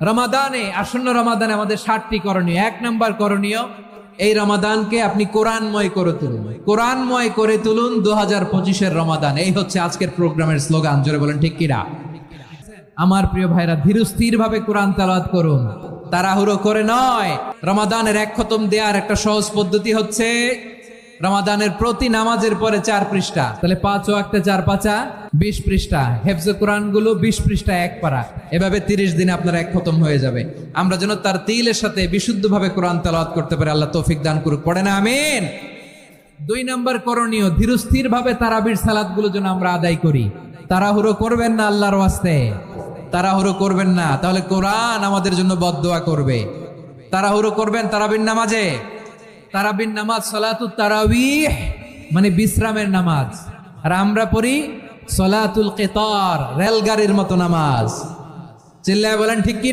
রমাদানে, আসন্ন রমাদানে আমাদের 7টি করণীয়। 1 নাম্বার করণীয়, এই রমাদানকে আপনি কোরআনময় করে তুলুন। কোরআনময় করে তুলুন 2025-এর রমাদান। এই হচ্ছে আজকের প্রোগ্রামের স্লোগান। জোরে বলেন ঠিক কিনা? আমার প্রিয় ভাইরা, ধীরস্থির ভাবে কোরআন তেলাওয়াত করুন, তাড়াহুড়ো করে নয়। রমাদানের 1 খতম দেওয়ার একটা সহজ পদ্ধতি হচ্ছে রমাদানের প্রতি নামাজের পরে 4 পৃষ্ঠা, তাহলে 5 ওয়াক্তে 4 পাঁচা 20 পৃষ্ঠা, হেফজে কোরআন গুলো 20 পৃষ্ঠা 1 পারা, এভাবে 30 দিনে আপনার 1 খতম হয়ে যাবে। আমরা যেন তার তিলের সাথে বিশুদ্ধভাবে কোরআন তেলাওয়াত করতে পারি, আল্লাহ তৌফিক দান করুক। পড়ে না আমিন। 2 নাম্বার করণীয়, ধীরস্থির ভাবে তারাবির সালাত গুলো যেন আমরা আদায় করি। তাড়াহুড়ো করবেন না আল্লাহর ওয়াস্তে, তাড়াহুড়ো করবেন না, তাহলে কোরআন আমাদের জন্য বদদোয়া করবে। তাড়াহুড়ো করবেন তারাবির নামাজে। তারাবির নামাজ সালাতুত তারাবিহ মানে বিশ্রামের নামাজ, আর আমরা পড়ি সালাতুল কিতার, রেলগাড়ির মতো নামাজ। চিল্লায় বলেন ঠিক কি?